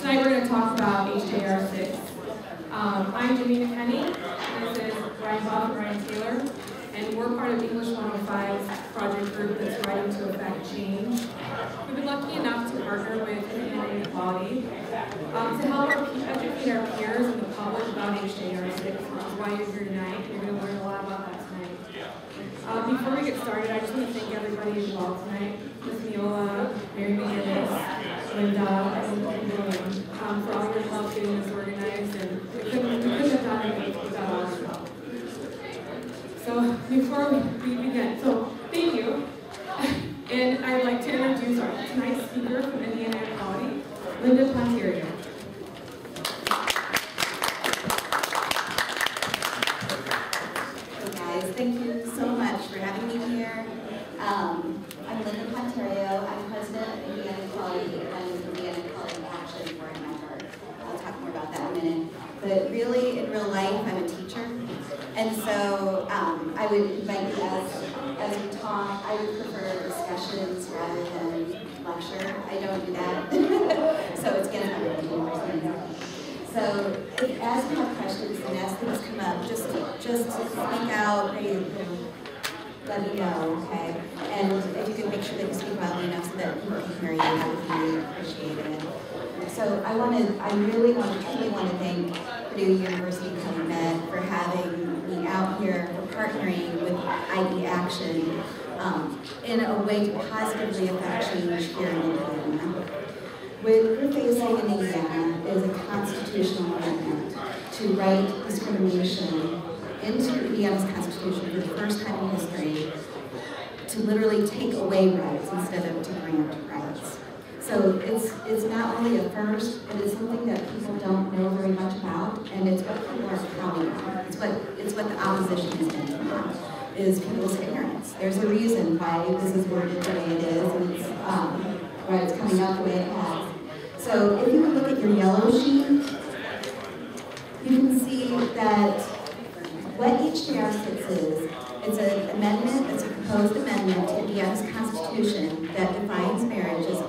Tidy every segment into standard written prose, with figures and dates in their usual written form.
Tonight we're going to talk about HJR-6. I'm Nita. This is Ryan Bob and Ryan Taylor, and we're part of English 105's project group that's writing to affect change. We've been lucky enough to partner with Inequality to help educate our peers and the public about HJR-6, which is why you're here tonight. You're going to learn a lot about that tonight. Before we get started, I just want to thank everybody involved tonight. Ms. Meola, McGinnis, Nita, and William, for all your help getting this organized, and we couldn't have done it without all your help. So before we begin, so thank you. And I'd like to introduce our tonight's speaker from Indiana Equality, Ponterio. Hey guys, thank you so much for having me here. I'm Ponterio. I'm president of Indiana Equality and Indiana Equality Action Board member. I'll talk more about that in a minute. But really, in real life, I'm a teacher. And so I would invite you as we talk, I would prefer discussions rather than lecture. I don't do that. So it's going to be So as you have questions and as things come up, just speak out, let me know, okay? And if you can make sure that you speak loudly enough so that people can hear you, that would be really appreciated. So I truly want to thank Purdue University ComEd for having me out here, for partnering with ID Action in a way to positively affect change here in Indiana. What we're facing in Indiana is a constitutional amendment to write discrimination into Indiana's Constitution for the first time in history, to literally take away rights instead of to grant rights. So it's not only a first, but it's something that people don't know very much about, and it's what people are counting on. It's what the opposition is counting on, is people's ignorance. There's a reason why this is worded the way it is, and it's why it's coming out the way it has. So if you would look at your yellow sheet, you can see that what HJR-6 is, it's an amendment, it's a proposed amendment to Indiana's Constitution that defines marriage as it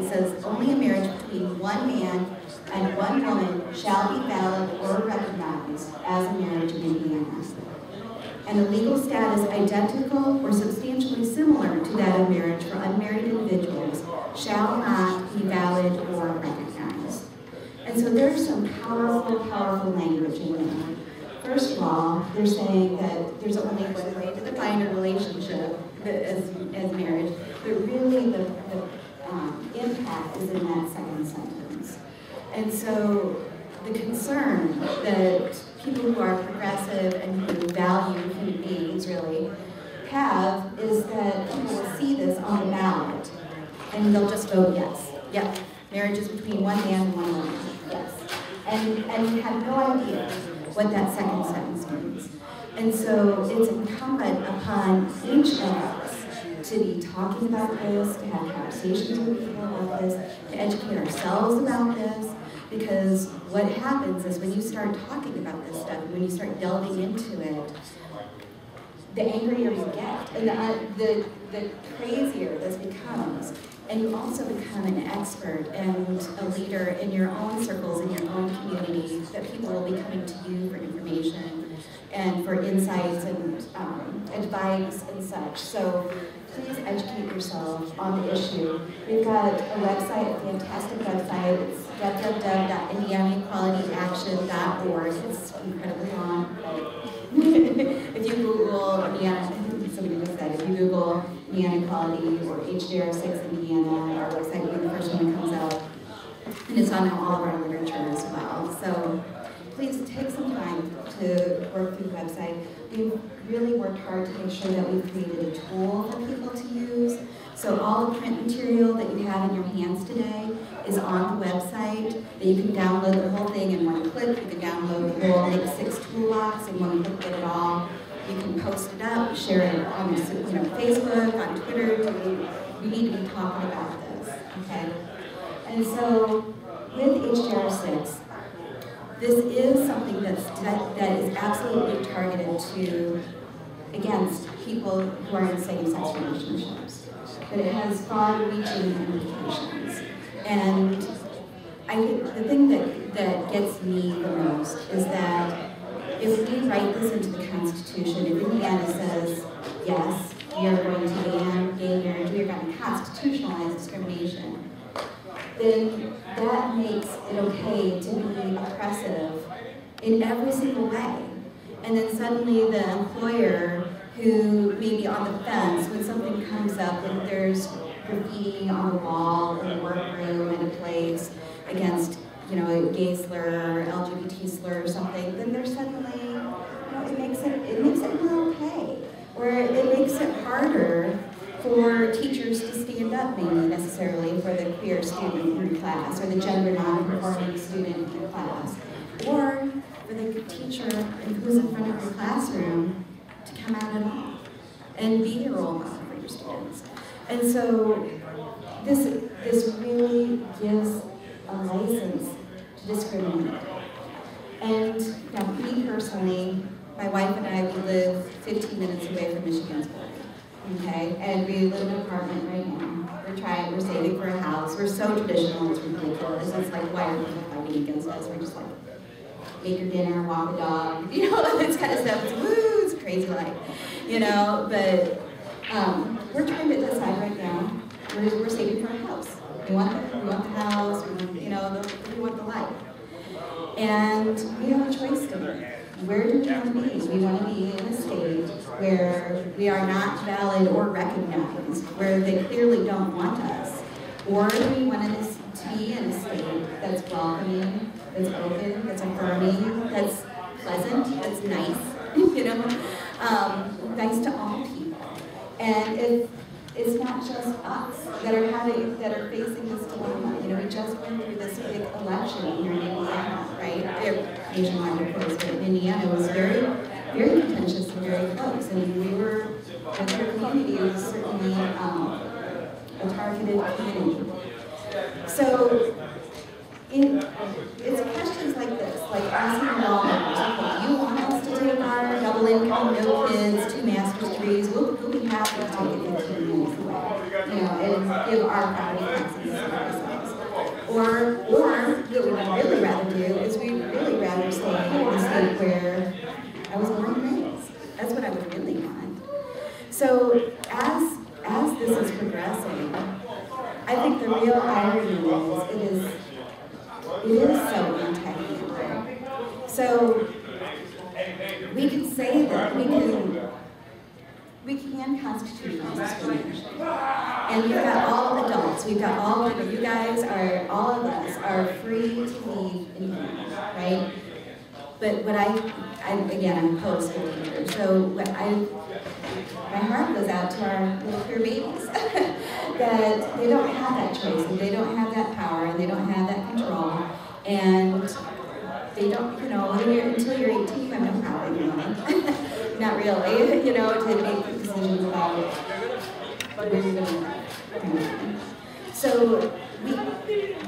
says only a marriage between one man and one woman shall be valid or recognized as a marriage in Indiana. And a legal status identical or substantially similar to that of marriage for unmarried individuals shall not be valid or recognized. And so there's some powerful, powerful language in there. First of all, they're saying that there's only one way to define a relationship as marriage, but really the impact is in that second sentence. And so the concern that people who are progressive and who value human beings really have is that people will see this on the ballot and they'll just vote yes. Yep, marriage is between one man and one woman, yes. And have no idea what that second sentence means. And so it's incumbent upon each of us to be talking about this, to have conversations with people about this, to educate ourselves about this, because what happens is when you start talking about this stuff, when you start delving into it, the angrier you get, and the crazier this becomes. And you also become an expert and a leader in your own circles, in your own communities, that people will be coming to you for information and for insights and advice and such. So please educate yourself on the issue. We've got a website, a fantastic website. It's www.indianaequalityaction.org. It's incredibly long. If you Google Indiana, somebody just said, if you Google Indiana Equality or HJR-6 Indiana, our website will be the first one that comes out. And it's on all of our literature as well. So please take some time to work through the website. We've really worked hard to make sure that we've created a tool for people to use. So all the print material that you have in your hands today is on the website, that you can download the whole thing in one click. You can download the whole NIX toolbox in one click, get it all. You can post it up, share it on Facebook, on Twitter. We need to be talking about this, okay? And so with HJR-6, this is something that is absolutely targeted against people who are in same-sex relationships. But it has far-reaching implications. And the thing that gets me the most is that if we write this into the Constitution, if Indiana says, yes, we are going to ban gay marriage, we are going to constitutionalize discrimination, then that makes it okay to be oppressive in every single way. And then suddenly the employer who may be on the fence when something comes up, when there's graffiti on the wall in the workroom in a place against, you know, a gay slur or LGBT slur or something, then they're suddenly, you know, it makes it not okay. Or it makes it harder for teachers to stand up, maybe necessarily, for the queer student in class, or the gender non-conforming student in class, or for the teacher who's in front of your classroom to come out at all and be a role model for your students. And so this really gives a license to discriminate. And now, me personally, my wife and I, we live 15 minutes away from Michigan's border, okay? And we live in an apartment right now. We're saving for a house. We're so traditional, it's ridiculous. It's like, why are people fighting against us? We're just like, make your dinner, walk a dog, you know, this kind of stuff. It's woo, it's crazy life, you know? But we're trying to decide right now, we're saving for a house. We want the house, we want, you know, we want the life. And we have a choice to make. Where do we want to be? We want to be in a state where we are not valid or recognized, where they clearly don't want us. Or do we want to be in a state that's welcoming, that's open, that's affirming, that's pleasant, that's nice, you know, nice to all people. And if it's not just us that are facing this dilemma. You know, we just went through this big election here in Indiana, right? Nationwide, of course, but in Indiana it was very, very contentious and very close. And we were, the queer community was certainly a targeted community. So it's questions like this, like asking lawmakers, okay, you want us to take our double income, no kids, 2 master's degrees, we'll be happy to take it 15 minutes away, you know, and give our property taxes to ourselves. Or what we'd really rather do is we'd really rather stay in a state where I was born and raised. That's what I would really want. So as this is progressing, I think the real irony is it is so anti-human. So we can say that we can constitutionalize discrimination. And we've got all adults, we've got all of you guys are, all of us are free to leave Indiana, right? But what again, I'm post-teenager, so my heart goes out to our little queer babies. That they don't have that choice, and they don't have that power, and they don't have that control, and they don't, you know, until you're 18, you have no power, you know, not really, you know, to make decisions about where you're going to live. So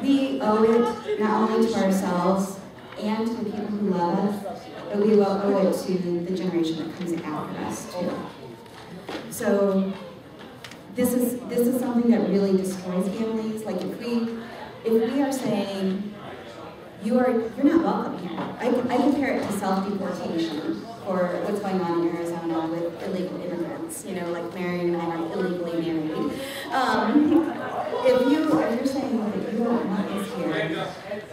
we owe it not only to ourselves and to the people who love us, but we will owe it to the generation that comes after us too. So this is something that really destroys families. Like if we are saying you're not welcome here. I compare it to self-deportation for what's going on in Arizona with illegal immigrants. You know, like Mary and I are illegally married. If you're saying that you don't want us here,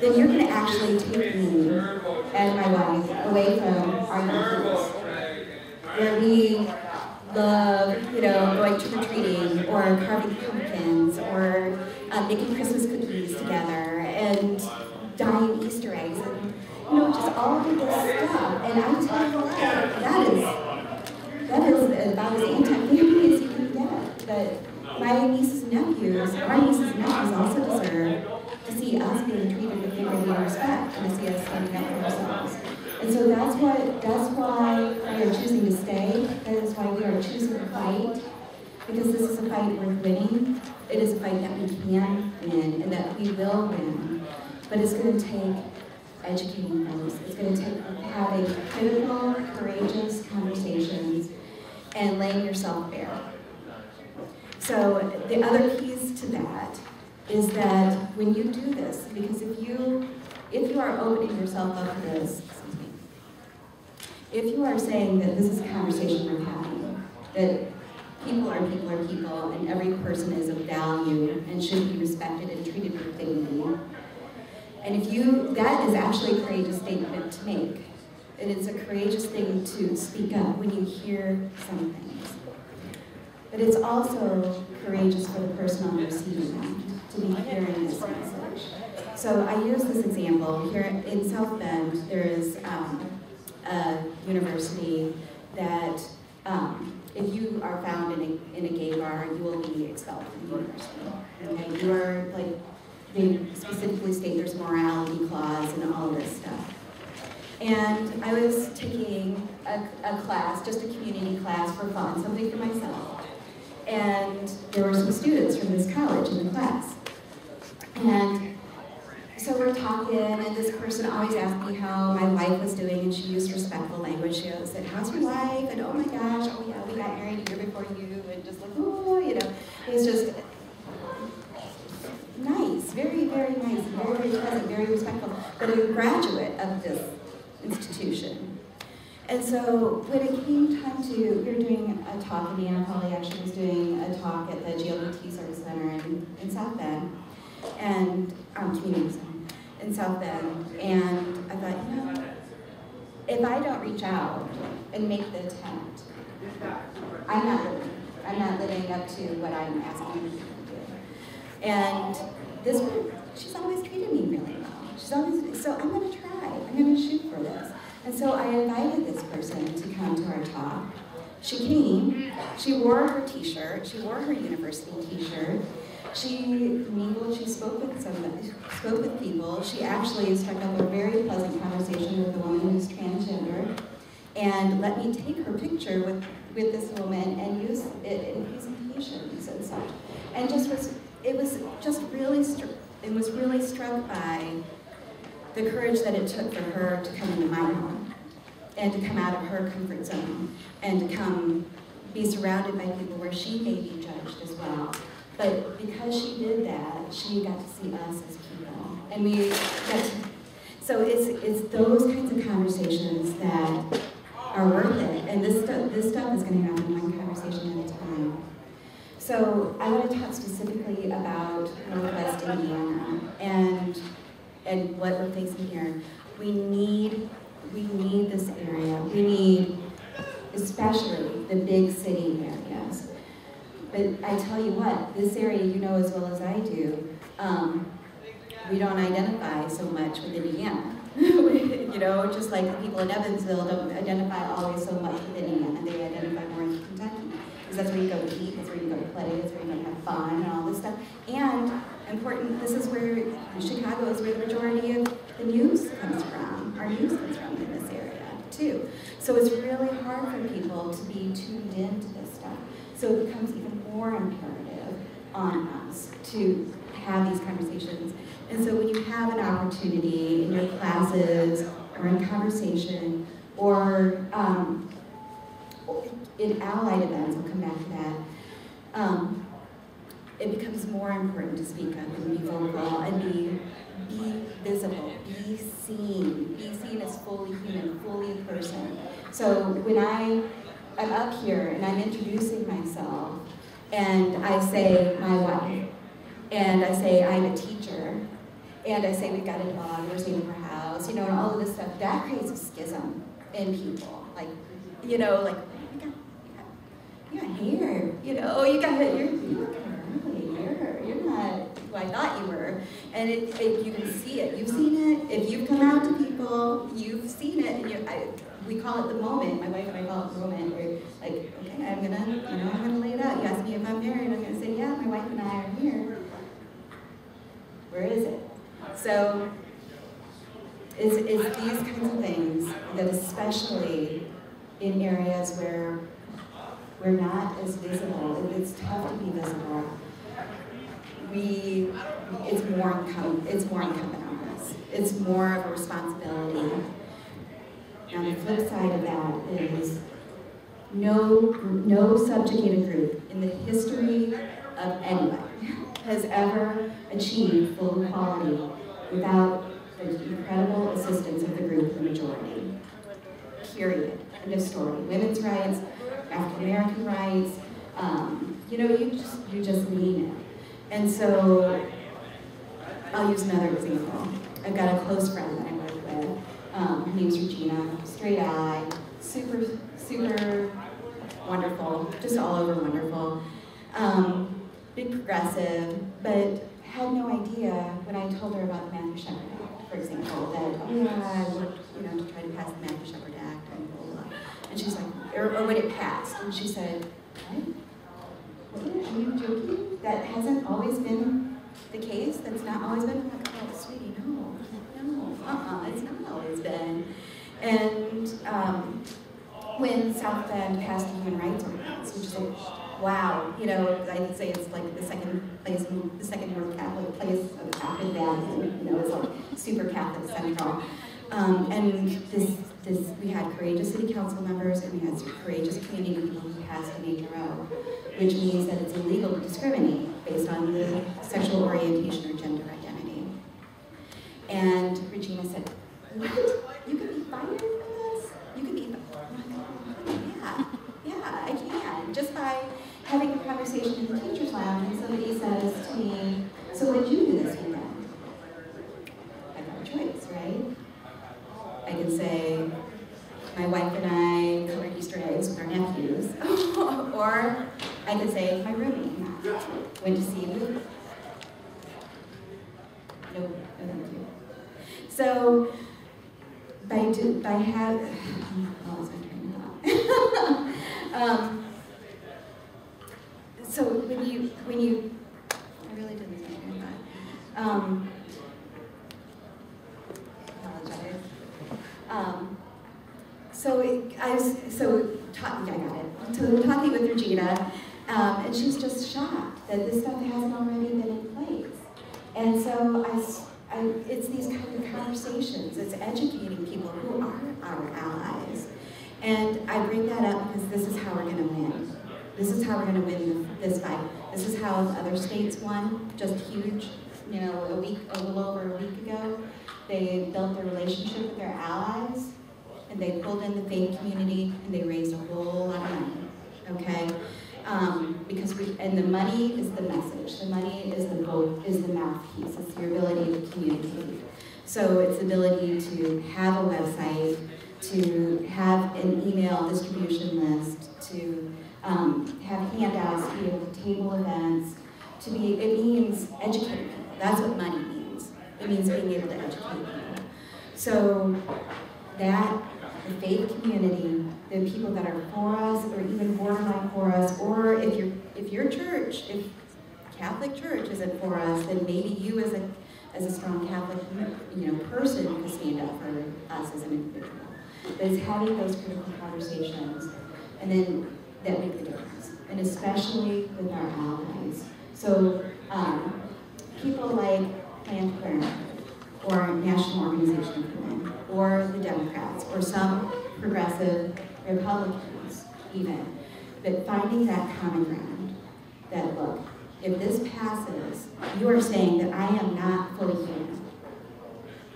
then you're going to actually take me and my wife away from our neighborhoods, where we love, you know, going trick-or-treating or carving pumpkins or making Christmas cookies together and dyeing Easter eggs and, you know, just all of this stuff. And I tell you what, that is about as anti-family as you can get. But my nieces and nephews, our nieces and nephews also deserve to see us being treated with dignity and respect and to see us standing up for ourselves. And so that's why we are choosing to stay. That is why we are choosing to fight. Because this is a fight worth winning. It is a fight that we can win and that we will win. But it's going to take educating those. It's going to take having critical, courageous conversations and laying yourself bare. So the other keys to that is that when you do this, because if you are opening yourself up to this, excuse me, if you are saying that this is a conversation we're having, that people are people are people, and every person is of value and should be respected and treated with dignity, and that is actually a courageous statement to make. And it's a courageous thing to speak up when you hear some things. But it's also courageous for the person on the receiving end to be hearing this message. So I use this example. Here in South Bend, there is a university that if you are found in a gay bar, you will be expelled from the university. Okay? You are, like, they specifically state there's a morality clause and all of this stuff. And I was taking a class, just a community class for fun, something for myself. And there were some students from this college in the class. And so we're talking, and this person always asked me how my wife was doing, and she used respectful language. She said, "How's your wife?" And, "Oh my gosh, oh yeah, we got married a year before you," and just like, oh, you know. It was just nice, very, very nice, very, very pleasant, very respectful, but a graduate of this institution. And so when it came time to, we were doing a talk, and Anna Polly actually was doing a talk at the GLBT Service Center in South Bend, and community center in South Bend, and I thought, you know, if I don't reach out and make the attempt, I'm not living up to what I'm asking you to do. And this one, she's always treated me really well. She's always, so I'm gonna try, I'm gonna shoot for this. And so I invited this person to come to our talk. She came, she wore her t-shirt, she wore her university t-shirt, she mingled, she spoke with people. She actually struck up a very pleasant conversation with a woman who's transgender, and let me take her picture with this woman and use it in presentations and such. And it was really struck by the courage that it took for her to come into my home and to come out of her comfort zone and to come be surrounded by people where she may be judged as well. But because she did that, she got to see us as people. And we got to, so it's those kinds of conversations that are worth it. And this stuff is going to happen one conversation at a time. So I want to talk specifically about Northwest Indiana and what we're facing here. We need this area. We need especially the big city areas. But I tell you what, this area, you know as well as I do, we don't identify so much with Indiana. You know, just like the people in Evansville don't identify always so much with Indiana. They identify more with Kentucky. Because that's where you go to eat, that's where you go to play, that's where you have fun and all this stuff. And important, this is where, Chicago is where the majority of the news comes from. Our news comes from in this area, too. So it's really hard for people to be tuned into this stuff. So it becomes even more imperative on us to have these conversations. And so when you have an opportunity in your classes or in conversation or in allied events, I'll come back to that, it becomes more important to speak up and be vocal and be visible, be seen as fully human, fully a person. So when I'm up here and I'm introducing myself and I say my wife, and I say I'm a teacher, and I say we've got a dog, we're staying in her house, you know, and all of this stuff, that creates a schism in people. Like, you know, like, you got hair, you know, you're not who I thought you were. And you can see it, you've seen it. If you've come out to people, you've seen it, and we call it the moment. My wife and I call it the moment where, like, okay, I'm gonna lay it out. You ask me if I'm married, I'm gonna say, yeah, my wife and I are here. Where is it? So it's these kinds of things that, especially in areas where we're not as visible, it's tough to be visible, it's more incumbent on us. It's more of a responsibility. Now the flip side of that is no subjugated group in the history of anybody has ever achieved full equality without the incredible assistance of the group, the majority. Period. End of story. Women's rights, African American rights, you know, you just mean it. And so, I'll use another example. I've got a close friend that I work with. Her name's Regina, straight eye, super, super wonderful, just all over wonderful. Big progressive, but had no idea when I told her about the Matthew Shepard Act, for example, that, oh yeah, I worked, you know, to try to pass the Matthew Shepard Act and blah, blah, blah. And she's like, or when it passed, and she said, what? Are you joking? That hasn't always been the case? That's not always been? I'm like, oh, sweetie, no, it's not always been. And when South Bend passed the Human Rights Ordinance, which is like, wow, you know, I'd say it's like the second more Catholic place of the Catholic Valley, you know, it's like super Catholic central. And we had courageous city council members and we had courageous community people who passed an HRO, which means that it's illegal to discriminate based on the sexual orientation or gender identity. And Regina said, what? You could be fired for this? You could be, yeah, I can. Just by having a conversation in the teacher's lounge and somebody says to me, so what did you do this weekend? I have a choice, right? I can say, my wife and I colored Easter eggs with our nephews. Or I can say, my roomie went to see a movie. No, thank you. So, by having, what was my train of thought? So when you, I really didn't lose my train of thought. I got it. So talking with Regina, and she's just shocked that this stuff hasn't already been in place. And so it's these kind of conversations, it's educating people who are our allies. And I bring that up because this is how we're going to win. This is how we're going to win this fight. This is how other states won, just huge. You know, a little over a week ago, they built their relationship with their allies, and they pulled in the faith community, and they raised a whole lot of money, okay? And the money is the message. The money is the vote, is the mouthpiece. It's your ability to communicate. So it's the ability to have a website, to have an email distribution list, to have handouts, to be able to table events, it means educating people. That's what money means. It means being able to educate people. So that, the faith community, the people that are for us, or even borderline for us, or if your church, if Catholic Church isn't for us, then maybe you as a strong Catholic person can stand up for us as an individual. But it's having those critical conversations, and then that make the difference, and especially with our allies. So people like Planned Parenthood, or National Organization of Women, or the Democrats, or some progressive Republicans even, but finding that common ground, that look, if this passes, you are saying that I am not fully human,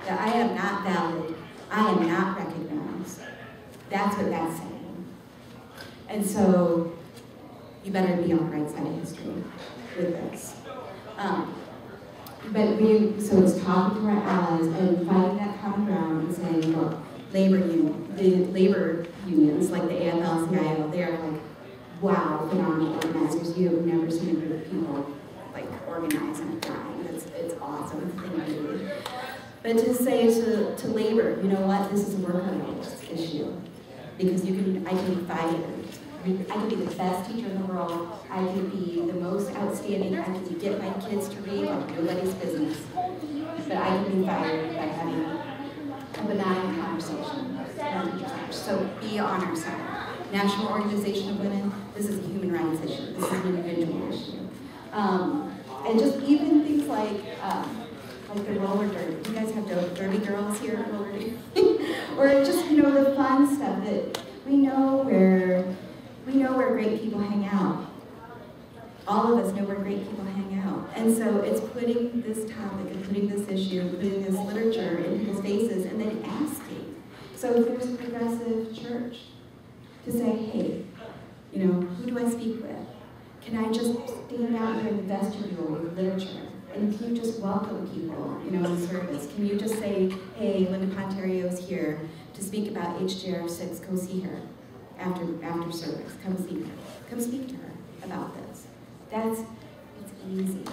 that I am not valid, I am not recognized. That's what that's saying. And so, you better be on the right side of history with this. So it's talking to our allies and finding that common ground and saying, look, the labor unions, like the AFL-CIO, they are like, wow, phenomenal organizers. You have never seen a group of people like organize and grind. It's awesome thing to do. But to say to labor, you know what, this is a work-on-based issue. Because I can be fired. I can be the best teacher in the world. I can be the most outstanding. I can get my kids to read like nobody's business. But I can be fired by having a benign conversation. So be on our side. National Organization of Women, this is a human rights issue. This is an individual issue. And just even things like the roller derby. You guys have derby girls here, roller derby? Or just, the fun stuff that we know where great people hang out. all of us know where great people hang out. And so it's putting this topic and putting this issue, putting this literature in people's faces, and then asking. So if there's a progressive church, to say, hey, you know, who do I speak with? Can I just stand out here in the vestibule with literature? And can you just welcome people, you know, in service? Can you just say, hey, Linda Ponterio is here to speak about HJR-6, go see her after service, come see her. Come speak to her about this. It's easy,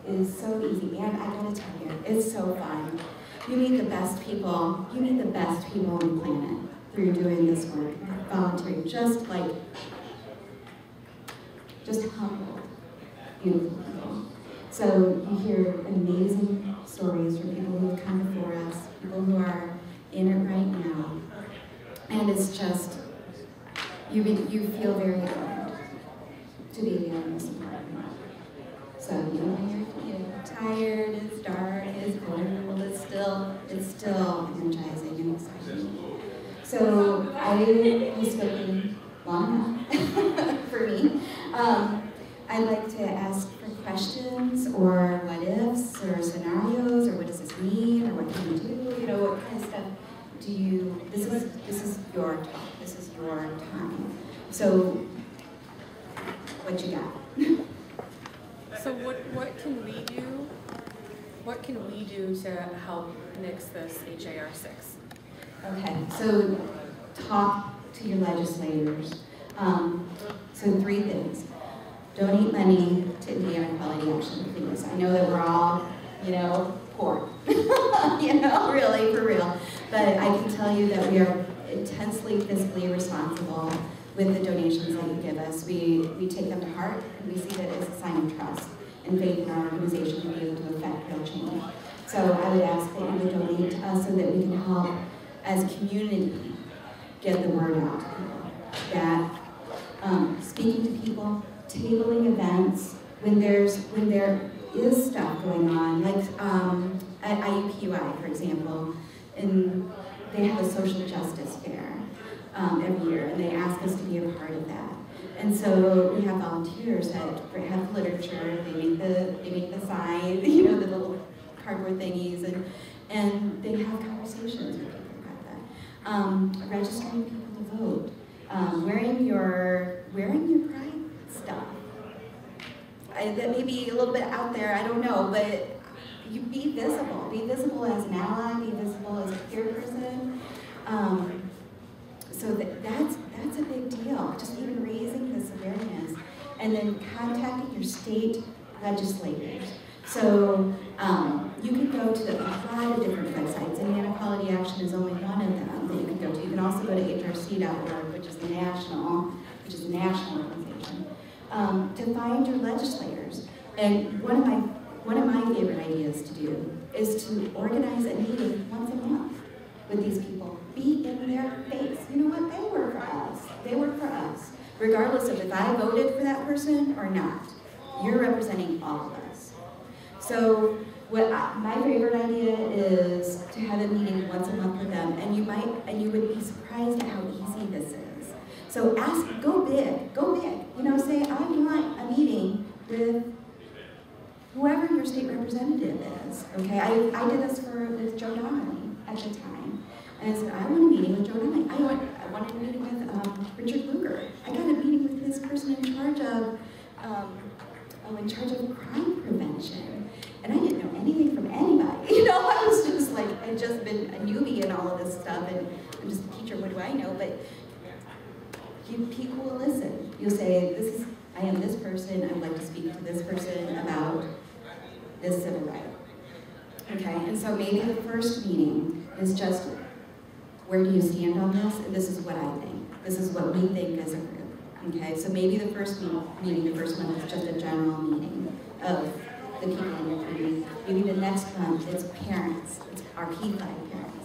it's so easy, and I gotta tell you, it's so fun. You meet the best people on the planet through doing this work, volunteering, just humble, beautiful people. So you hear amazing stories from people who have come before us, people who are in it right now, and it's just, you feel very honored to be here in this apartment. So you know, when you're tired, it's dark, it's cold, it's still energizing and exciting. So I have spoken long enough for me. I'd like to ask for questions or what ifs or scenarios or what does this mean or what can we do? You know, what kind of stuff do you? This is your talk. This is your time. So what you got? So what can we do? What can we do to help nix this HJR-6? Okay, so talk to your legislators. So 3 things. Donate money to Indiana Equality Action, please. I know that we're all, you know, poor. You know, really, for real. But I can tell you that we are intensely fiscally responsible with the donations that you give us. We take them to heart, and we see that as a sign of trust and faith in our organization to be able to affect real change. So I would ask that you would donate to us so that we can help, as a community, get the word out to people. That speaking to people, tabling events, when there is stuff going on, like at IUPUI, for example, and they have a social justice fair every year, and they ask us to be a part of that. And so we have volunteers that have literature, they make the sign, you know, the little cardboard thingies, and they have conversations with people about that. Registering people to vote, wearing your pride stuff. That may be a little bit out there, I don't know, but you be visible as an ally, be visible as a peer person. So that's a big deal, just even raising this awareness. And then contacting your state legislators. So you can go to a lot of different websites. Indiana Equality Action is only one of them that you can go to. You can also go to hrc.org, which is the national organization, to find your legislators. And one of my favorite ideas to do is to organize a meeting once a month with these people. Be in their face. You know what? They work for us. They work for us. Regardless of if I voted for that person or not, you're representing all of us. So my favorite idea is to have a meeting once a month with them, and you would be surprised at how easy this is. So go big, you know, say, I want a meeting with whoever your state representative is, okay? I did this with Joe Donnelly at the time. And I said, I want a meeting with Joe Donnelly. I wanted a meeting with Richard Lugar. I got a meeting with this person in charge of crime prevention. And I didn't know anything from anybody. You know, I was just like, I'd just been a newbie in all of this stuff, and I'm just a teacher, what do I know? But people will listen. You'll say, I am this person, I would like to speak to this person about this civil right. Okay, and so maybe the first meeting is just, where do you stand on this? And this is what I think. This is what we think as a group. Okay, so maybe the first meeting, the first one is just a general meeting of the people in your community. Maybe the next month it's parents, it's our P5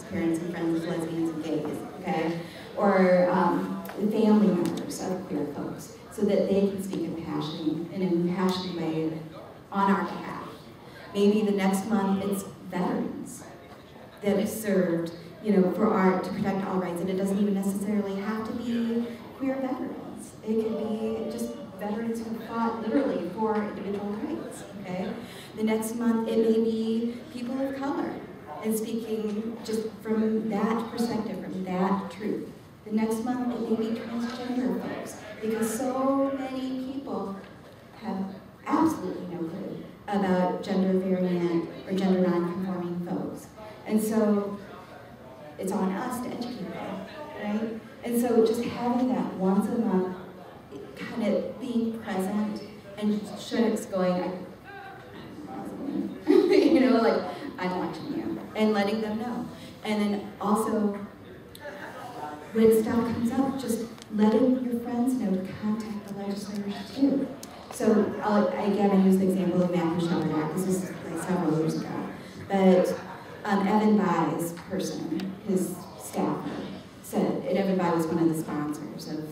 parents and friends of lesbians and gays, okay? Or family members of queer folks, so that they can speak in an impassioned way on our behalf. Maybe the next month it's veterans that is served, you know, to protect all rights, and it doesn't even necessarily have to be queer veterans. It could be just veterans who fought literally for individual rights, okay? The next month, it may be people of color and speaking just from that perspective, from that truth. The next month, it may be transgender folks, because so many people have absolutely no clue about gender variant or gender non-conforming folks. And so it's on us to educate them, right? And so just having that once a month, kind of being present and Shreddick's going, you know, like, I'm watching you, and letting them know. And then also, when stuff comes up, just letting your friends know to contact the legislators too. So again, I use the example of Matthew Shepard Act. This was like several years ago. But Evan Bay's person, his staffer, said, and Evan Bay was one of the sponsors of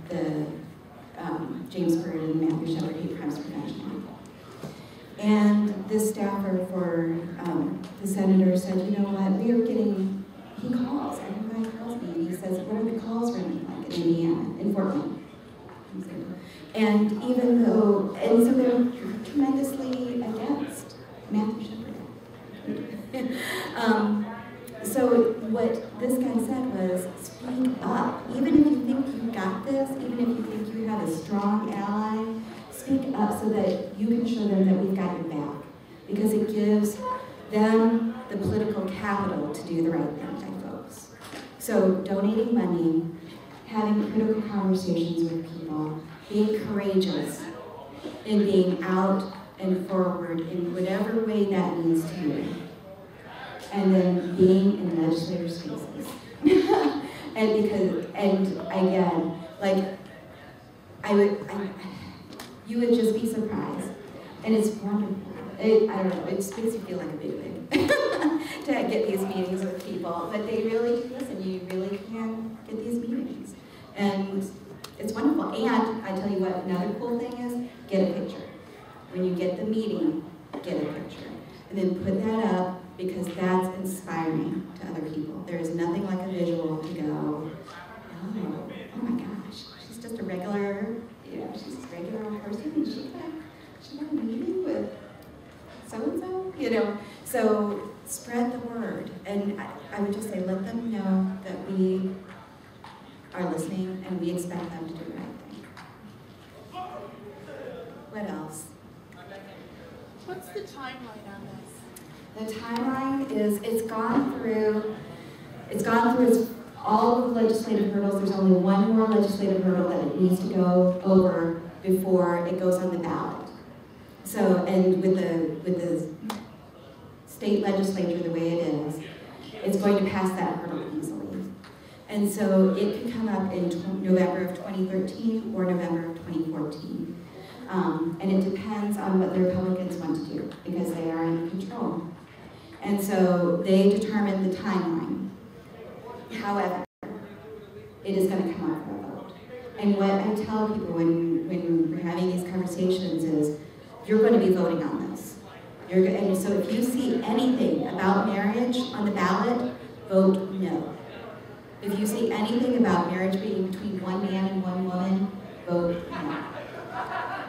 the James Byrd and Matthew Shepard Hate Crimes Prevention Act. And this staffer for the senator said, you know what, we are getting, he calls, Evan Bay calls me, and he says, what are the calls running like in Indiana, in Fort Wayne? And even though, and so they're tremendously against Matthew Shepard. So what this guy said was, speak up. Even if you think you got this, even if you think you have a strong ally, speak up so that you can show them that we've got your back. Because it gives them the political capital to do the right thing by folks. So donating money, having critical conversations with people, being courageous in being out and forward in whatever way that needs to be. And then being in legislator spaces. and again, like, you would just be surprised. And it's wonderful. I don't know, it just makes you feel like a big thing to get these meetings with people. But they really do listen, you really can get these meetings. And it's wonderful. And I tell you what, another cool thing is, get a picture. When you get the meeting, get a picture. And then put that up, because that's inspiring to other people. There is nothing like a visual to go, oh my gosh, she's just a regular, you know, she's a regular person, and she had a meeting with so-and-so, you know. So spread the word. And I would just say, let them know that we are listening and we expect them to do the right thing. What else? What's the timeline on this? The timeline is, it's gone through all of the legislative hurdles. There's only one more legislative hurdle that it needs to go over before it goes on the ballot. So, and with the state legislature the way it is, it's going to pass that hurdle easily. And so it could come up in November of 2013 or November of 2014. And it depends on what the Republicans want to do, because they are in control. And so they determine the timeline. However, it is going to come up for a vote. And what I tell people when we're having these conversations is, you're going to be voting on this. And so if you see anything about marriage on the ballot, vote no. If you see anything about marriage being between one man and one woman, vote no.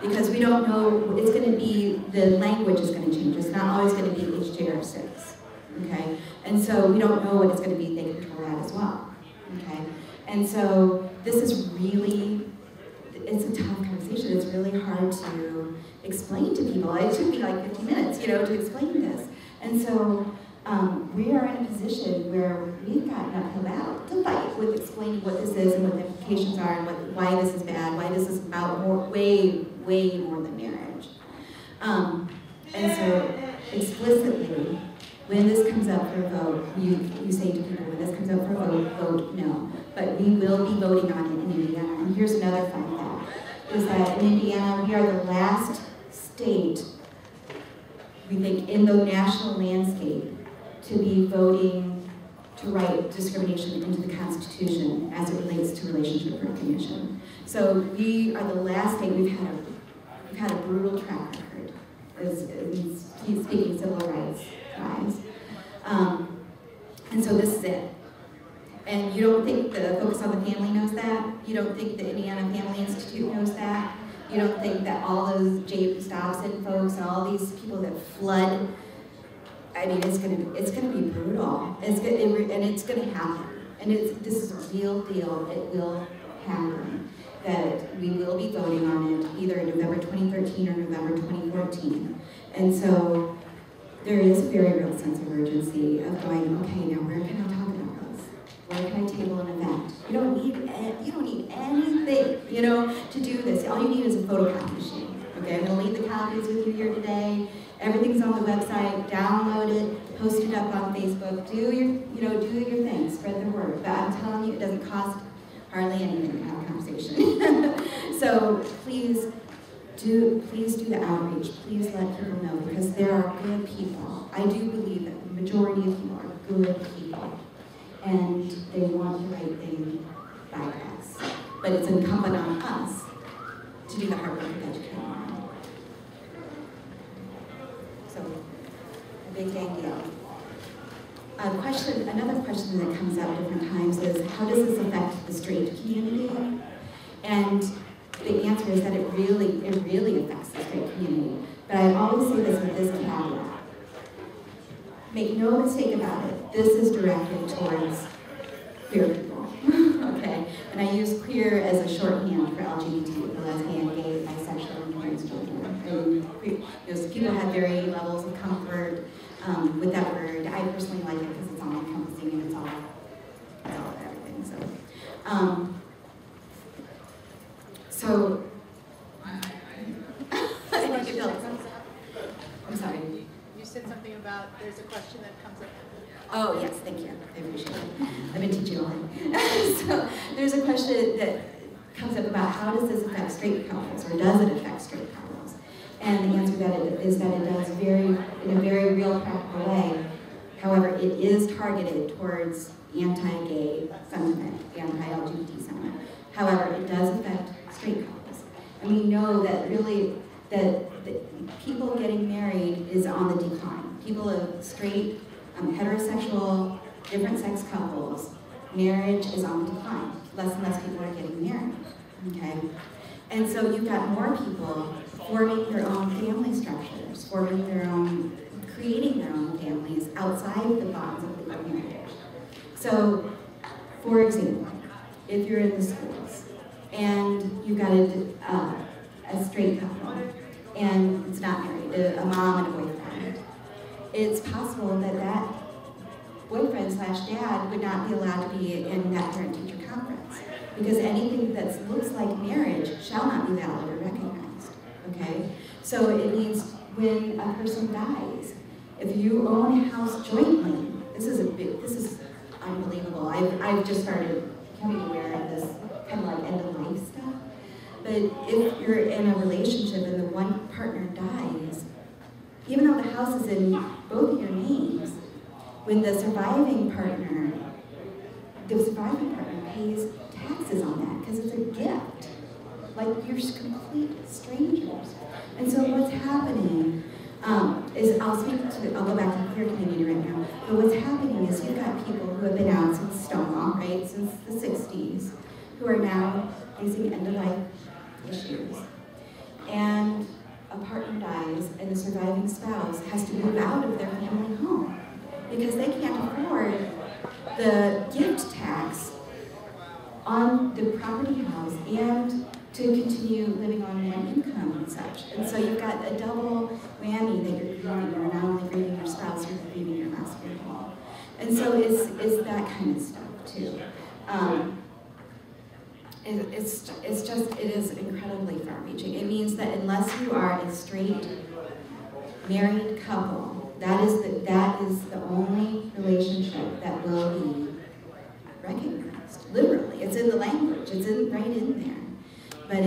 Because we don't know, it's going to be, the language is going to change. It's not always going to be HJR-6, okay? And so we don't know what it's going to be. They control that as well, okay? And so this is really, it's a tough conversation. It's really hard to explain to people. It took me like 15 minutes, you know, to explain this. And so we are in a position where we've got an uphill battle to fight with explaining what this is and what the implications are and why this is bad, why this is about way more than marriage. And so explicitly, when this comes up for a vote, you say to people, when this comes up for a vote, vote no. But we will be voting on it in Indiana. And here's another fun fact, is that in Indiana, we are the last state, we think, in the national landscape to be voting to write discrimination into the Constitution as it relates to relationship recognition. So we are the last state. We've had a brutal track record as speaking civil rights wise. And so this is it. And you don't think the Focus on the Family knows that? You don't think the Indiana Family Institute knows that? You don't think that all those James Dobson folks and all these people that flood, I mean, it's gonna be brutal. And it's gonna happen. And this is a real deal. It will happen. That we will be voting on it either in November 2013 or November 2014. And so there is a very real sense of urgency of going, okay, now where can I talk about this? Where can I table an event? You don't need anything, you know, to do this. All you need is a photocopy machine. Okay, I'm gonna leave the copies with you here today. Everything's on the website. Download it, post it up on Facebook. Do your thing. Spread the word. But I'm telling you, it doesn't cost hardly anything to have a conversation. So please do the outreach. Please let people know, because there are good people. I do believe that the majority of people are good people, and they want the right thing by us. But it's incumbent on us to do the hard work of educating them. So, a big thank you. Another question that comes up different times is, how does this affect the straight community? And the answer is that it really affects the straight community. But I always say this with this caveat. Make no mistake about it, this is directed towards queer people, okay? And I use queer as a shorthand for LGBT, lesbian, gay, bisexual, and transgender. And people have varying levels of comfort with that word. I personally like it because it's all-encompassing and it's all everything. So, I'm sorry. You said something about there's a question that comes up. Oh, yes, thank you. I appreciate it. I've been teaching all night. So, there's a question that comes up about how does this affect straight couples, or does it affect straight couples? And the answer is that it does in a very real, practical way. However, it is targeted towards anti-gay sentiment, anti-LGBT sentiment. However, it does affect straight couples. And we know that really, that people getting married is on the decline. People of straight, heterosexual, different sex couples, marriage is on the decline. Less and less people are getting married, okay? And so you've got more people forming their own family structures, creating their own families outside the bonds of legal marriage. So, for example, if you're in the schools and you've got a straight couple and it's not married, a mom and a boyfriend, it's possible that that boyfriend/dad would not be allowed to be in that parent-teacher conference, because anything that looks like marriage shall not be valid or recognized, okay? So it means when a person dies, if you own a house jointly, this is unbelievable. I've just started becoming aware of this kind of like end-of-life stuff. But if you're in a relationship and the one partner dies, even though the house is in both of your names, when the surviving partner pays taxes on that because it's a gift. Like, you're complete strangers. And so what's happening is, I'll go back to the queer community right now, but what's happening is you've got people who have been out since Stonewall, right, since the 60s, who are now facing end-of-life issues. And a partner dies and the surviving spouse has to move out of their family home because they can't afford the gift tax on the property house and to continue living on one income and such. And so you've got a double whammy that you're grieving. You're not only grieving your spouse, you're grieving your last home. And so it's that kind of stuff too. It is incredibly far-reaching. It means that unless you are a straight married couple, that is the only relationship that will be recognized. Literally, it's in the language. It's right in there. But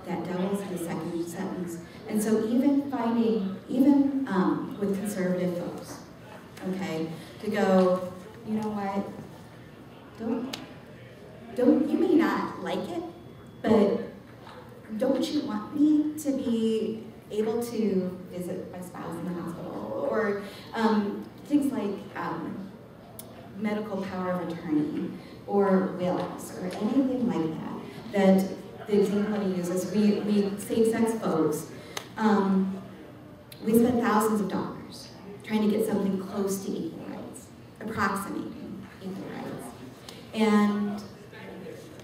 that doubles the second sentence. And so even with conservative folks, okay, to go, you know what, you may not like it, but don't you want me to be able to visit my spouse in the hospital? Or things like medical power of attorney or wills or anything like that the example I use is we same-sex folks, we spend thousands of dollars trying to get something close to equal rights, approximating equal rights. And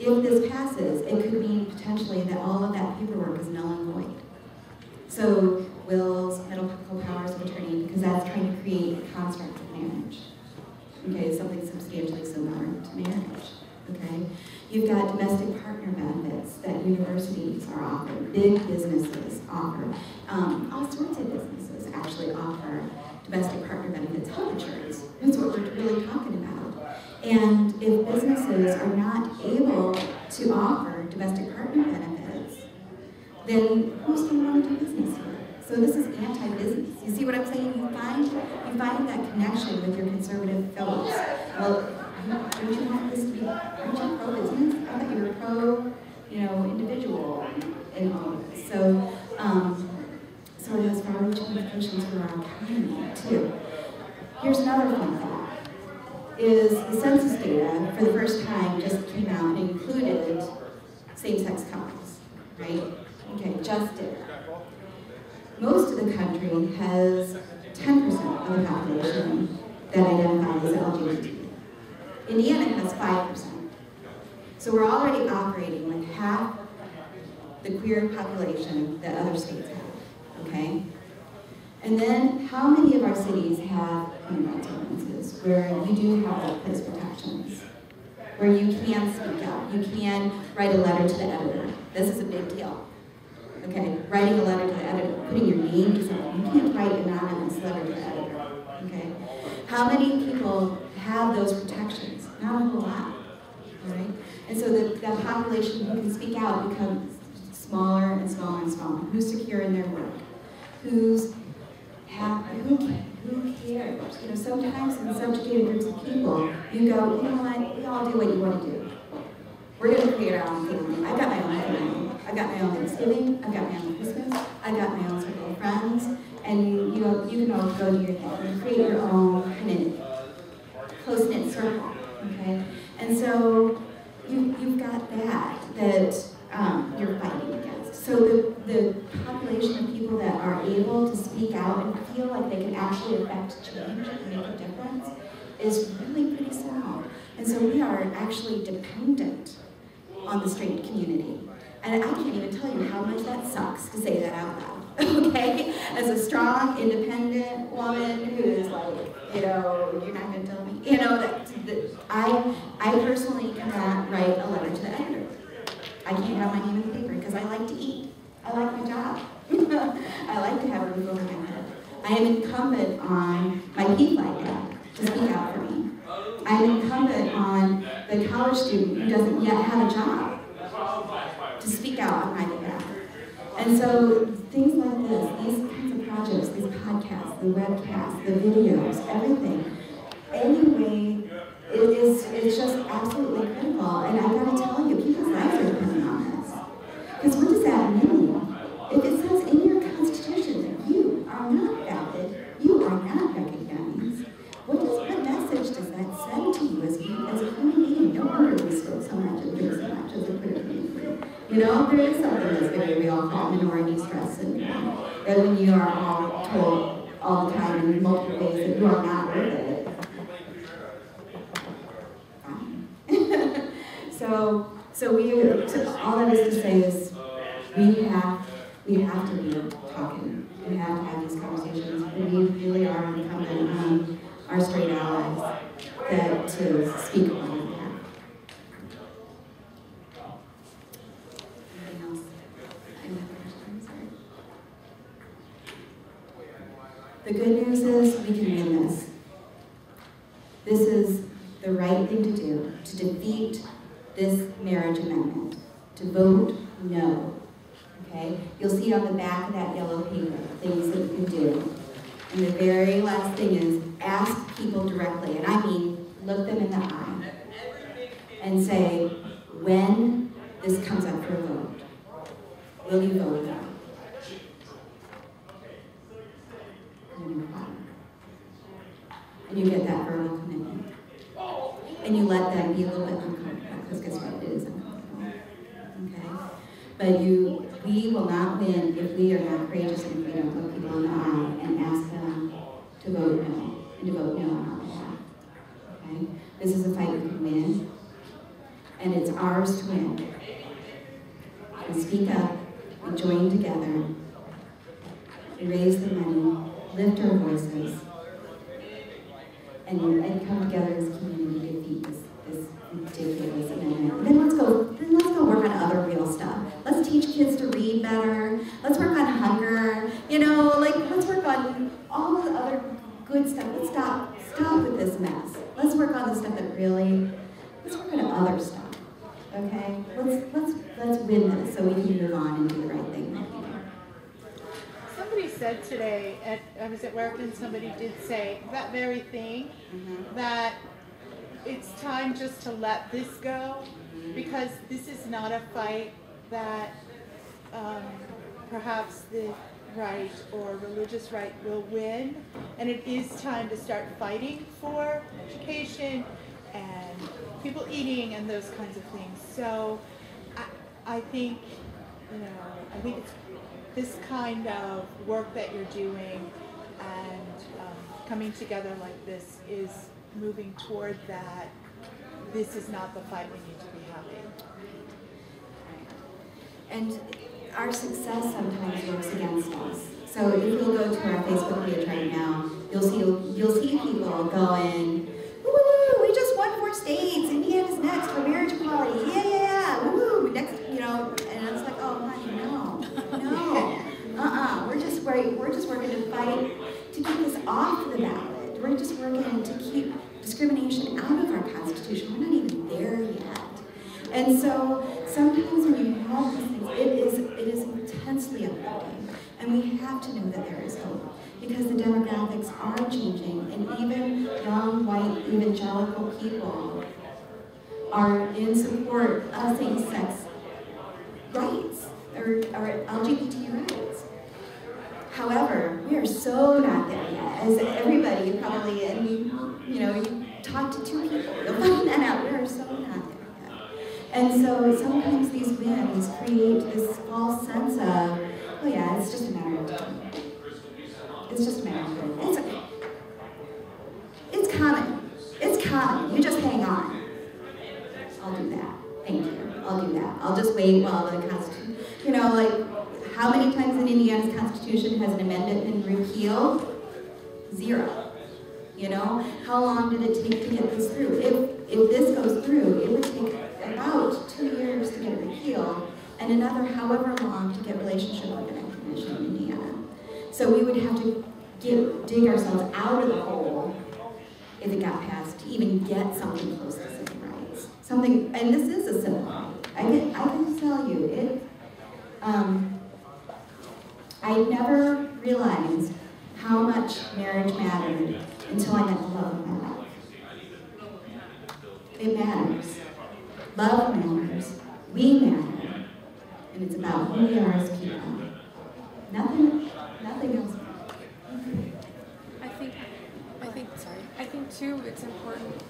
if this passes, it could mean potentially that all of that paperwork is null and void. So wills, medical powers of attorney, because that's trying to create a construct of marriage. Okay, something substantially similar to marriage. Okay, you've got domestic partner benefits that universities are offering, big businesses offer, all sorts of businesses actually offer domestic partner benefits, health insurance. That's what we're really talking about. And if businesses are not able to offer domestic partner benefits, then who's going to want to do business here? So this is anti-business. You see what I'm saying? You find that connection with your conservative folks. Well, don't you want this to be, aren't you pro-business? I thought you were pro-individual and all of this. So, so it has far-reaching implications for our economy, too. Here's another fun fact, is the census data, for the first time, just came out and included same-sex couples, right? Okay, just did. Most of the country has 10% of the population that identifies as LGBT. Indiana has 5%. So we're already operating with half the queer population that other states have, okay? And then how many of our cities have human rights ordinances where you do have workplace protections, where you can speak out, you can write a letter to the editor. This is a big deal. Okay, writing a letter to the editor, putting your name to something. You can't write an anonymous letter to the editor, okay? How many people have those protections? Not a whole lot, all right? And so that population who can speak out becomes smaller and smaller and smaller. Who's secure in their work? Who cares? You know, sometimes in subjugated groups of people, you go, you know what, we all do what you want to do. We're going to create our own family. I've got my own family. I've got my own Thanksgiving, I've got my own Christmas, I've got my own circle of friends, and you can all go to your head and create your own kind of close-knit circle, okay? And so you've got that you're fighting against. So the population of people that are able to speak out and feel like they can actually affect change and make a difference is really pretty small. And so we are actually dependent on the straight community. And I can't even tell you how much that sucks to say that out loud, okay? As a strong, independent woman who is like, you're not gonna tell me, I personally cannot write a letter to the editor. I can't have my name in the paper because I like to eat. I like my job. I like to have a roof over my head. I am incumbent on my PFLAG dad to speak out for me. I'm incumbent on the college student who doesn't yet have a job to speak out on my behalf. And so things like this, these kinds of projects, these podcasts, the webcasts, the videos, everything, anyway, it's just absolutely critical. And I gotta tell you, people's lives are depending on this. Because what does that mean? If it says in your Constitution that you are not valid, you are not recognized, what message does that send to you as a human being? No wonder we smoke so much and drink so much as a critical being. There is something that's very real called minority stress syndrome. That when you are all told all the time in multiple ways that you are not worth it. So all that is to say is we have to be talking. We have to have these conversations. And we really are incumbent on our straight allies to speak on our behalf. Anything else? Any other questions? The good news is we can win this. This is the right thing to do, to defeat this marriage amendment, to vote no. Okay? You'll see on the back of that yellow paper things that you can do. And the very last thing is ask people directly, and I mean look them in the eye and say, when this comes up for a vote, will you vote no? And you get that verbal commitment. And you let them be a little bit uncomfortable, because guess what? It is uncomfortable. Okay? But we will not win if we are not courageous and we don't look people in the eye and ask them to vote no, and to vote no on our behalf. Okay? This is a fight we can win, and it's ours to win. We speak up, we join together, we raise the money, lift our voices, and come together as a community to defeat this ridiculous amendment. And then let's go work on other real stuff. Let's teach kids to read better. Let's work on hunger. Let's work on all the other good stuff. Let's stop with this mess. Let's work on the stuff that really. Let's work on other stuff. Okay. Let's win this so we can move on and do the right thing. Somebody said today, I was at work and somebody did say that very thing, that it's time just to let this go, because this is not a fight that perhaps the right or religious right will win, and it is time to start fighting for education and people eating and those kinds of things. So I think it's this kind of work that you're doing and coming together like this is moving toward that. This is not the fight we need to be having. And our success sometimes works against us. So if you'll go to our Facebook page right now, you'll see people going, woo, we just won 4 states, Indiana's next for marriage equality, yeah, woo, next, and it's like, oh honey, no, we're just working to fight to keep this off the ballot. We're just working to keep discrimination out of our Constitution. We're not even there yet. And so sometimes when you have these things, it is intensely uplifting. And we have to know that there is hope, because the demographics are changing, and even young, white, evangelical people are in support of same-sex rights, or LGBT rights. However, we are so not there yet. As everybody probably, and you talk to 2 people, you'll find that out. We are so not there yet. And so sometimes these wins create this false sense of, oh yeah, it's just a matter of time. It's just a matter of time. It's coming. It's coming. You just hang on. I'll do that. Thank you. I'll do that. I'll just wait while the Constitution, how many times in Indiana's Constitution has an amendment been repealed? 0. How long did it take to get this through? If this goes through, it would take about 2 years to get it repealed, and another however long to get relationship recognition in Indiana. So we would have to dig ourselves out of the hole if it got passed to even get something close to civil rights. And this is a civil right. I can tell you, I never realized how much marriage mattered until I met the love of my life. It matters. Love matters. We matter. And it's about who we are as people. Nothing else. I think too, it's important.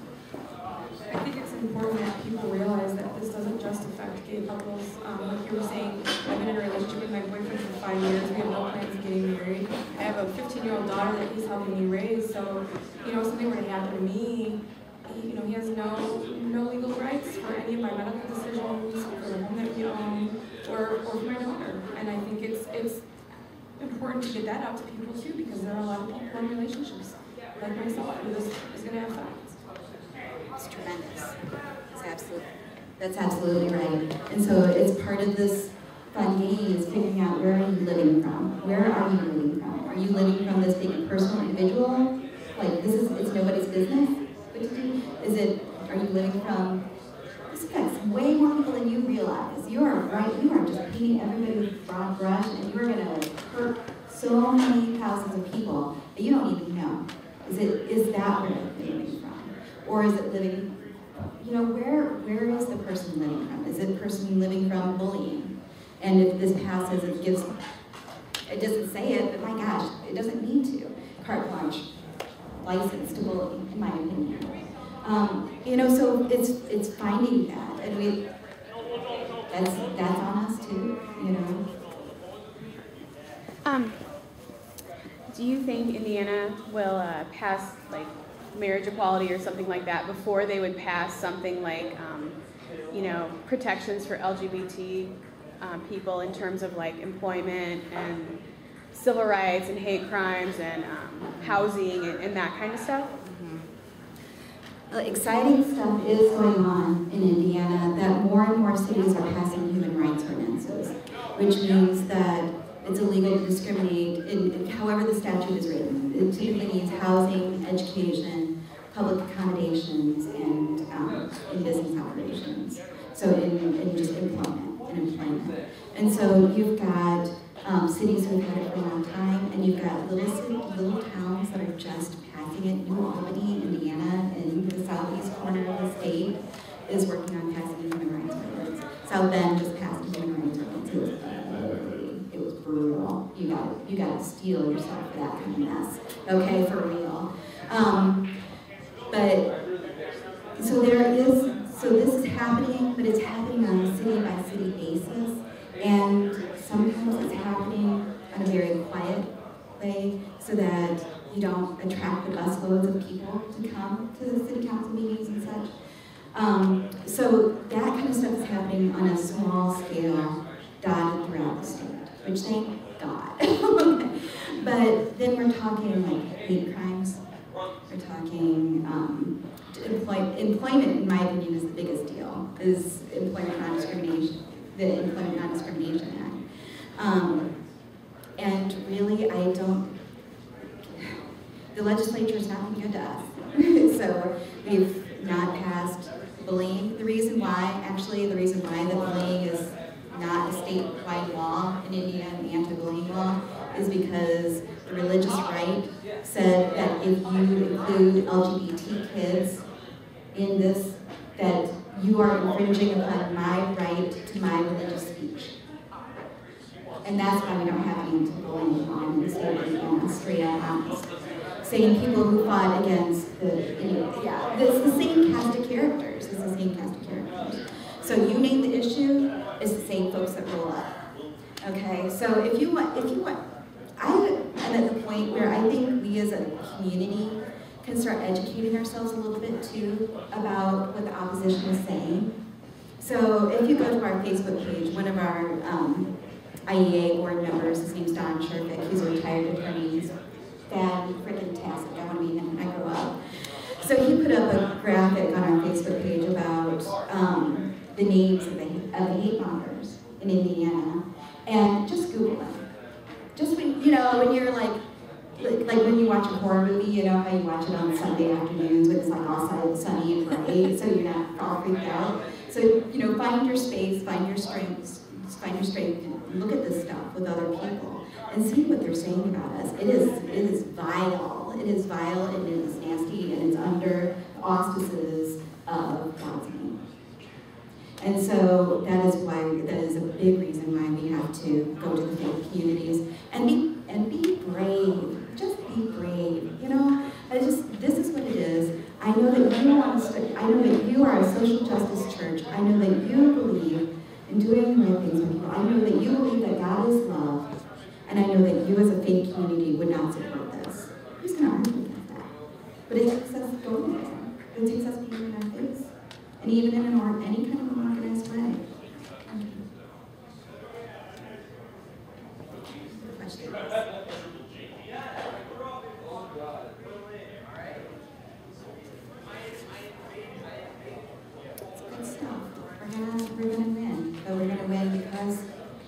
I think it's important that people realize that this doesn't just affect gay couples. Like you were saying, I've been in a relationship with my boyfriend for 5 years. We have no plans of getting married. I have a 15-year-old daughter that he's helping me raise. So, if something were to happen to me, he has no legal rights for any of my medical decisions, for the home that we own, or for my daughter. And I think it's important to get that out to people too, because there are a lot of people in relationships, like myself, who this is going to affect. It's tremendous. That's absolutely right. And so it's part of this fun game is figuring out, where are you living from? Where are you living from? Are you living from this being a personal individual? It's nobody's business? Are you living from, this affects way more people than you realize. You are just painting everybody with a broad brush, and you are going to hurt so many thousands of people that you don't even know. Is that where they're living from? Or is it living, where is the person living from? Is it a person living from bullying? And if this passes, it doesn't say it, but my gosh, it doesn't need to. Carte blanche, license to bully, in my opinion. So it's finding that, and that's on us too. Do you think Indiana will pass like marriage equality or something like that before they would pass something like, protections for LGBT people in terms of like employment and civil rights and hate crimes and housing and that kind of stuff? Exciting stuff is going on in Indiana, that more and more cities are passing human rights ordinances, which means that it's illegal to discriminate in however the statute is written. It typically means housing, education, public accommodations, and in business operations. So in just employment. And so you've got cities who've had it for a long time, and you've got little towns that are just passing it. New Albany, Indiana, in the southeast corner of the state, is working on passing human rights ordinance. South Bend just passed a human rights ordinance. It was brutal. You got to steel yourself for that kind of mess. Okay, for real. But so this is happening, but it's happening on a city by city basis, and sometimes it's happening on a very quiet way, so that you don't attract the busloads of people to come to the city council meetings and such. So that kind of stuff is happening on a small scale, dotted throughout the state, which thank God. But then we're talking like hate crimes. We're talking employment, in my opinion, is the biggest deal, is employment non-discrimination, the Employment Non-Discrimination Act. And really, the legislature is not being good to us. So we've not passed bullying. The reason why that bullying is not a statewide law in Indiana, the anti-bullying law, is because the religious right said that if you include LGBT kids in this, that you are infringing upon my right to my religious speech. And that's why we don't have any bullying on in the state of Indiana, straight up honest. Saying people who fought against it's the same cast of characters. It's the same cast of characters. So you name the issue, it's the same folks that roll up. Okay, so if you want, I am at the point where I think we as a community can start educating ourselves a little bit too about what the opposition is saying. So if you go to our Facebook page, one of our IEA board members, his name's Don Shervick, he's a retired attorney, he's fan-freaking-tastic, I want to be him when I grow up. So he put up a graphic on our Facebook page about the names of the hate mongers in Indiana, and just Google them. Just when you're like when you watch a horror movie, you know how you watch it on Sunday afternoons when it's like all sunny and bright, so you're not all freaked out. So, find your space, find your strengths, look at this stuff with other people and see what they're saying about us. It is vile. It is vile and it is nasty and it's under the auspices of God's name. And so that is a big reason why we have to go to the faith communities and be brave. Just be brave. This is what it is. I know that you are a social justice church. I know that you believe in doing the right things for people. I know that you believe that God is love. And I know that you as a faith community would not support this. Who's going to argue against that? But it takes us going there. It takes us being in our face. And even in any kind of an organized way. Questions? It's good stuff. We're gonna win. But we're gonna win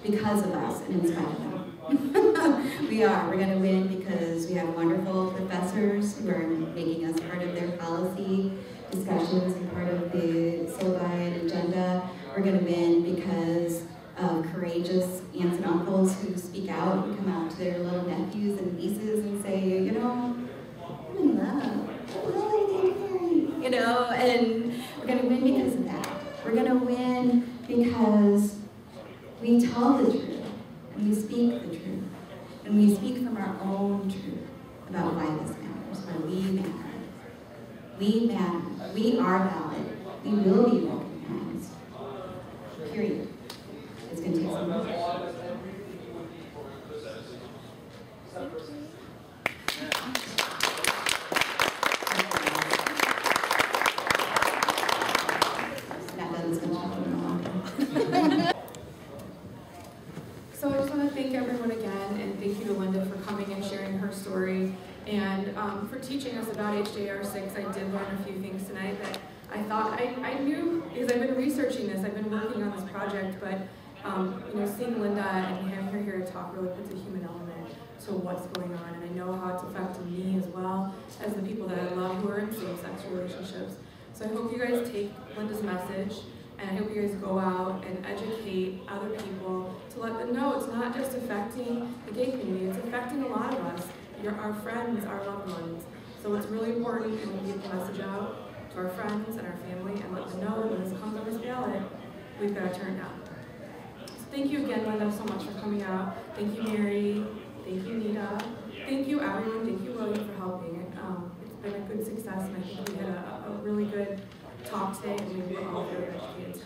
because of us and in spite of them. We are. We're gonna win because we have wonderful professors who are making us part of their policy discussions and part of the syllabi and agenda. We're going to win because of courageous aunts and uncles who speak out and come out to their little nephews and nieces and say, I'm in love. And we're going to win because of that. We're going to win because we tell the truth and we speak the truth. And we speak from our own truth about why this matters, why we matter. We matter. We are valid. We will be recognized. Period. It's going to take some work. and for teaching us about HJR-6. I did learn a few things tonight that I thought I knew, because I've been researching this, I've been working on this project, but you know, seeing Linda and having her here to talk really puts a human element to what's going on, and I know how it's affecting me as well as the people that I love who are in same-sex relationships. So I hope you guys take Linda's message, and I hope you guys go out and educate other people to let them know it's not just affecting the gay community, it's affecting a lot of us, our friends, our loved ones. So it's really important that we get the message out to our friends and our family and let them know that when this comes on this ballot, we've got to turn it down. So thank you again, Linda, so much for coming out. Thank you, Mary. Thank you, Nita. Thank you, everyone. Thank you, William, for helping. It's been a good success, and I think we had a really good talk today, and we were all very educated today.